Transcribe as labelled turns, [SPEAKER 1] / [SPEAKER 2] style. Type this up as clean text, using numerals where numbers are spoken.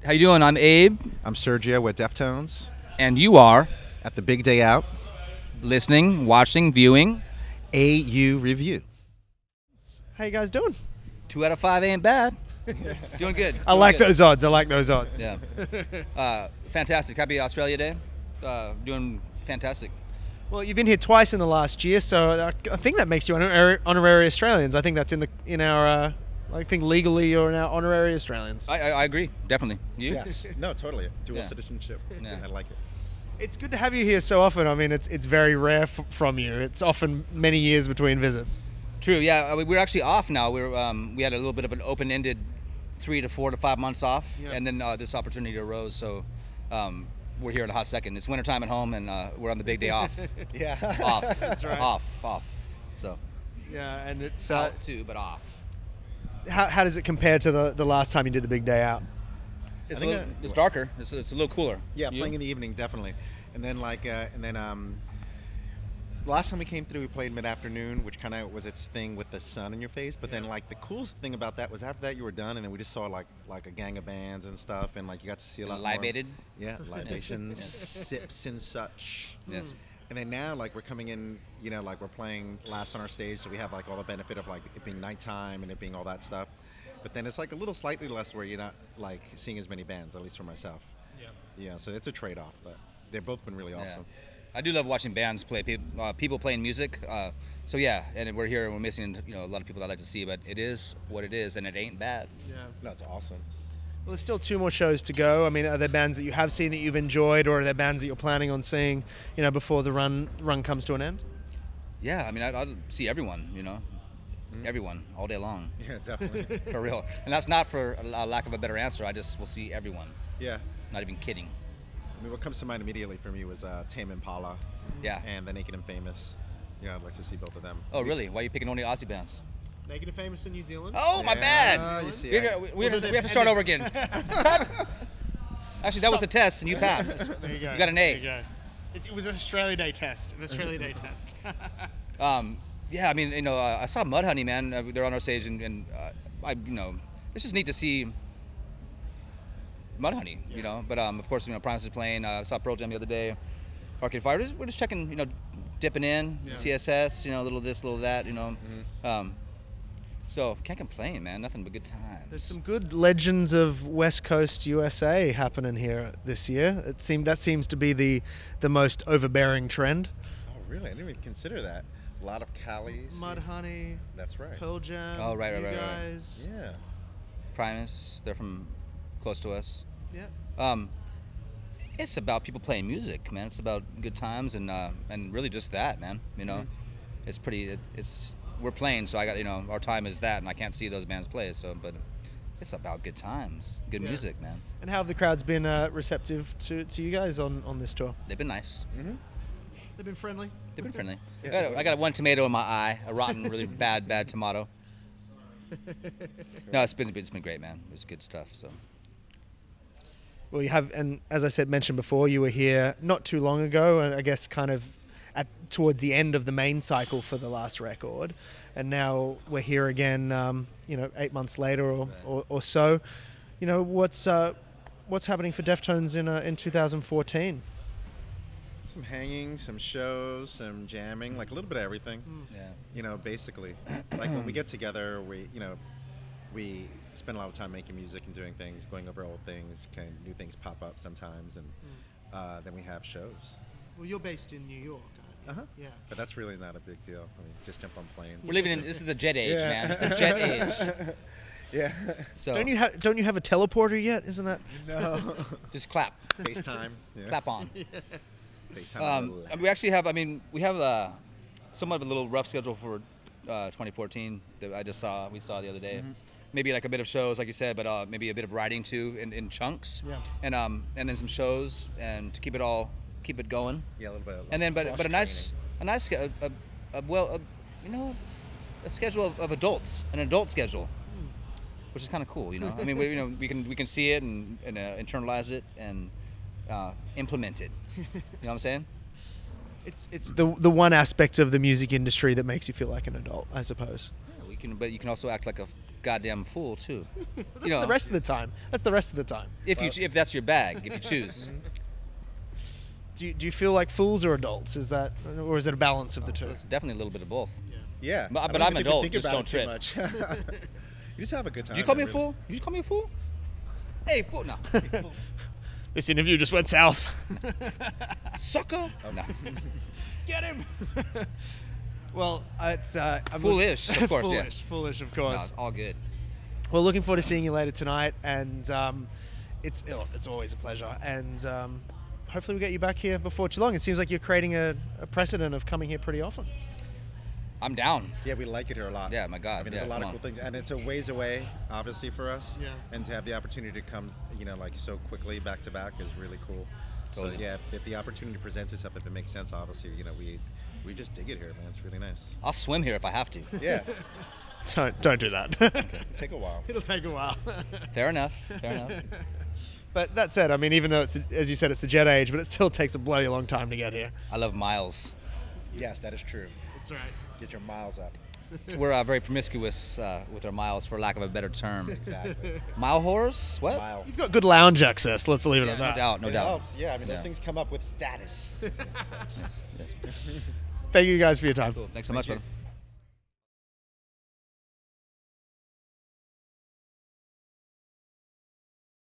[SPEAKER 1] How you doing? I'm Abe.
[SPEAKER 2] I'm Sergio with Deftones.
[SPEAKER 1] And you are
[SPEAKER 2] At the big day out,
[SPEAKER 1] listening, watching, viewing.
[SPEAKER 2] AU Review.
[SPEAKER 3] How you guys doing?
[SPEAKER 1] 2 out of 5 ain't bad. Doing good.
[SPEAKER 3] I like those odds. I like those odds.
[SPEAKER 1] Yeah. Fantastic. Happy Australia Day. Doing fantastic.
[SPEAKER 3] Well, you've been here twice in the last year, so I think that makes you honorary Australians. I think that's in our. I think legally you're now honorary Australians.
[SPEAKER 1] I agree. Definitely. You?
[SPEAKER 2] Yes. No, totally. Dual
[SPEAKER 1] Yeah.
[SPEAKER 2] citizenship.
[SPEAKER 1] Yeah.
[SPEAKER 2] I like it.
[SPEAKER 3] It's good to have you here so often. I mean, it's very rare from you. It's often many years between visits.
[SPEAKER 1] True. Yeah. We're actually off now. We had a little bit of an open-ended 3 to 4 to 5 months off,
[SPEAKER 3] Yeah.
[SPEAKER 1] and then this opportunity arose. So we're here in a hot second. It's wintertime at home, and we're on the big day off.
[SPEAKER 3] Yeah.
[SPEAKER 1] Off.
[SPEAKER 3] That's right.
[SPEAKER 1] Off. So
[SPEAKER 3] Yeah, and it's
[SPEAKER 1] out too, but off.
[SPEAKER 3] how does it compare to the last time you did the big day out?
[SPEAKER 1] It's,
[SPEAKER 2] I think
[SPEAKER 1] it's darker. It's a little cooler.
[SPEAKER 2] Yeah,
[SPEAKER 1] You?
[SPEAKER 2] playing in the evening, definitely. And then last time we came through, we played mid-afternoon, which kind of was its thing with the sun in your face. But then, like, the coolest thing about that was after that you were done, and then we just saw like a gang of bands and stuff, and like you got to see a lot
[SPEAKER 1] Libated?
[SPEAKER 2] more. Yeah, libations, sips and such.
[SPEAKER 1] Yes.
[SPEAKER 2] And then now, like, we're coming in, you know, like we're playing last on our stage, so we have like all the benefit of like it being nighttime and it being all that stuff. But then it's like a little slightly less where you're not like seeing as many bands, at least for myself. Yeah. So it's a trade-off, but they've both been really awesome.
[SPEAKER 1] I do love watching bands play, people playing music. So yeah, and we're here and we're missing a lot of people that I like to see, but it is what it is, and it ain't bad.
[SPEAKER 3] Yeah.
[SPEAKER 2] No, it's awesome.
[SPEAKER 3] Well, there's still 2 more shows to go. I mean, are there bands that you have seen that you've enjoyed, or are there bands that you're planning on seeing, before the run comes to an end?
[SPEAKER 1] Yeah, I mean, I'll see everyone, everyone all day long,
[SPEAKER 2] Yeah, definitely.
[SPEAKER 1] for real. And that's not for a lack of a better answer. I just will see everyone.
[SPEAKER 2] Yeah.
[SPEAKER 1] Not even kidding.
[SPEAKER 2] I mean, what comes to mind immediately for me was Tame Impala.
[SPEAKER 1] Yeah.
[SPEAKER 2] And The Naked and Famous. Yeah, I'd like to see both of them.
[SPEAKER 1] Oh, really? Why are you picking only Aussie bands?
[SPEAKER 3] Naked and Famous in New Zealand.
[SPEAKER 1] Oh, my
[SPEAKER 2] Yeah,
[SPEAKER 1] bad.
[SPEAKER 2] you see,
[SPEAKER 1] We have to start over again. Actually, that was a test, and you passed.
[SPEAKER 3] There you go.
[SPEAKER 1] You got an A.
[SPEAKER 3] There you go. It was an Australia Day test. An Australia Day test.
[SPEAKER 1] Yeah, I mean, I saw Mudhoney, man. They're on our stage, and it's just neat to see Mudhoney, But of course, Primus is playing. I saw Pearl Jam the other day. Arcade Fire. We're just checking, dipping in, CSS, a little this, a little that, So can't complain, man. Nothing but good times.
[SPEAKER 3] There's some good legends of West Coast USA happening here this year. That seems to be the most overbearing trend.
[SPEAKER 2] Oh, really? I didn't even consider that. A lot of Callies.
[SPEAKER 3] Mudhoney,
[SPEAKER 2] That's right.
[SPEAKER 3] Pearl Jam.
[SPEAKER 1] Oh, right,
[SPEAKER 3] you
[SPEAKER 1] right.
[SPEAKER 3] guys.
[SPEAKER 2] Yeah.
[SPEAKER 1] Primus, they're from close to us.
[SPEAKER 3] Yeah.
[SPEAKER 1] It's about people playing music, man. It's about good times and really just that, man. It's pretty. We're playing, so I got our time is that, and I can't see those bands play. So, but it's about good times, good music, man.
[SPEAKER 3] And how have the crowds been receptive to you guys on this tour?
[SPEAKER 1] They've been nice.
[SPEAKER 2] Mm-hmm.
[SPEAKER 3] They've been friendly.
[SPEAKER 1] They've been friendly.
[SPEAKER 2] Yeah.
[SPEAKER 1] I got one tomato in my eye, a rotten, really bad tomato. No, it's been great, man. It's good stuff. So.
[SPEAKER 3] Well, you have, and as I mentioned before, you were here not too long ago, and I guess kind of towards the end of the main cycle for the last record, and now we're here again. 8 months later or so. What's happening for Deftones in 2014?
[SPEAKER 2] Some hanging, some shows, some jamming, like a little bit of everything.
[SPEAKER 1] Yeah.
[SPEAKER 2] Basically, like when we get together, we spend a lot of time making music and doing things, going over old things, kind of new things pop up sometimes, and then we have shows.
[SPEAKER 3] Well, you're based in New York.
[SPEAKER 2] Uh-huh.
[SPEAKER 3] Yeah.
[SPEAKER 2] But that's really not a big deal. I mean, just jump on planes.
[SPEAKER 1] We're living in this is the jet age,
[SPEAKER 2] Yeah.
[SPEAKER 1] man. The jet age.
[SPEAKER 2] Yeah.
[SPEAKER 1] So
[SPEAKER 3] Don't you have a teleporter yet? Isn't that?
[SPEAKER 2] No.
[SPEAKER 1] just clap,
[SPEAKER 2] FaceTime. Yeah.
[SPEAKER 1] clap on.
[SPEAKER 2] FaceTime.
[SPEAKER 1] We actually have. We have somewhat of a little rough schedule for 2014 that we saw the other day.
[SPEAKER 2] Mm-hmm.
[SPEAKER 1] Maybe like a bit of shows, like you said, but maybe a bit of writing too in chunks.
[SPEAKER 3] Yeah.
[SPEAKER 1] And then some shows and to keep it going.
[SPEAKER 2] Yeah, a little bit. Of
[SPEAKER 1] And then but a
[SPEAKER 2] cross-training.
[SPEAKER 1] nice a schedule of adults, an adult schedule, which is kind of cool. I mean, we can see it and internalize it and implement it. You know what I'm saying?
[SPEAKER 3] It's the one aspect of the music industry that makes you feel like an adult, I suppose.
[SPEAKER 1] Yeah, but you can also act like goddamn fool too.
[SPEAKER 3] That's the rest of the time. That's the rest of the time.
[SPEAKER 1] If that's your bag, if you choose.
[SPEAKER 3] Do you feel like fools or adults? Is that, or is it a balance of the two?
[SPEAKER 1] So it's definitely a little bit of both.
[SPEAKER 2] Yeah.
[SPEAKER 1] But I'm adult. Just don't trip.
[SPEAKER 2] Much. You just have a good time.
[SPEAKER 1] Did you call me a fool? Did you call me a fool? Hey, fool! No.
[SPEAKER 3] This interview just went south.
[SPEAKER 1] Sucker!
[SPEAKER 2] Oh.
[SPEAKER 1] No.
[SPEAKER 3] Get him. Well, it's
[SPEAKER 1] Foolish, of course.
[SPEAKER 3] Foolish, of
[SPEAKER 1] No,
[SPEAKER 3] course.
[SPEAKER 1] it's all good.
[SPEAKER 3] Well, looking forward to seeing you later tonight, and it's always a pleasure. And hopefully we get you back here before too long. It seems like you're creating a precedent of coming here pretty often.
[SPEAKER 1] I'm down.
[SPEAKER 2] Yeah, we like it here a lot.
[SPEAKER 1] Yeah, my God.
[SPEAKER 2] I mean, there's a lot of cool things, and it's a ways away, obviously, for us.
[SPEAKER 3] Yeah.
[SPEAKER 2] And to have the opportunity to come, like so quickly back to back is really cool.
[SPEAKER 1] Totally.
[SPEAKER 2] So yeah, if the opportunity presents itself, if it makes sense, obviously, we just dig it here, man. It's really nice.
[SPEAKER 1] I'll swim here if I have to.
[SPEAKER 2] Yeah.
[SPEAKER 3] Don't do that.
[SPEAKER 2] Take a while.
[SPEAKER 3] It'll take a while.
[SPEAKER 1] Fair enough.
[SPEAKER 3] But that said, I mean, even though it's, as you said, it's the jet age, but it still takes a bloody long time to get here.
[SPEAKER 1] I love miles.
[SPEAKER 2] Yes, that is true.
[SPEAKER 3] That's right.
[SPEAKER 2] Get your miles up.
[SPEAKER 1] We're very promiscuous with our miles, for lack of a better term.
[SPEAKER 2] Exactly.
[SPEAKER 1] Mile whores? What?
[SPEAKER 2] Mile.
[SPEAKER 3] You've got good lounge access. Let's leave it
[SPEAKER 1] Yeah,
[SPEAKER 3] at that.
[SPEAKER 1] no doubt, no
[SPEAKER 2] It
[SPEAKER 1] doubt.
[SPEAKER 2] helps. Yeah, I mean,
[SPEAKER 1] Yeah.
[SPEAKER 2] those things come up with status.
[SPEAKER 1] Yes.
[SPEAKER 3] Thank you guys for your time.
[SPEAKER 1] Cool. Thanks so much,
[SPEAKER 2] you.
[SPEAKER 1] brother.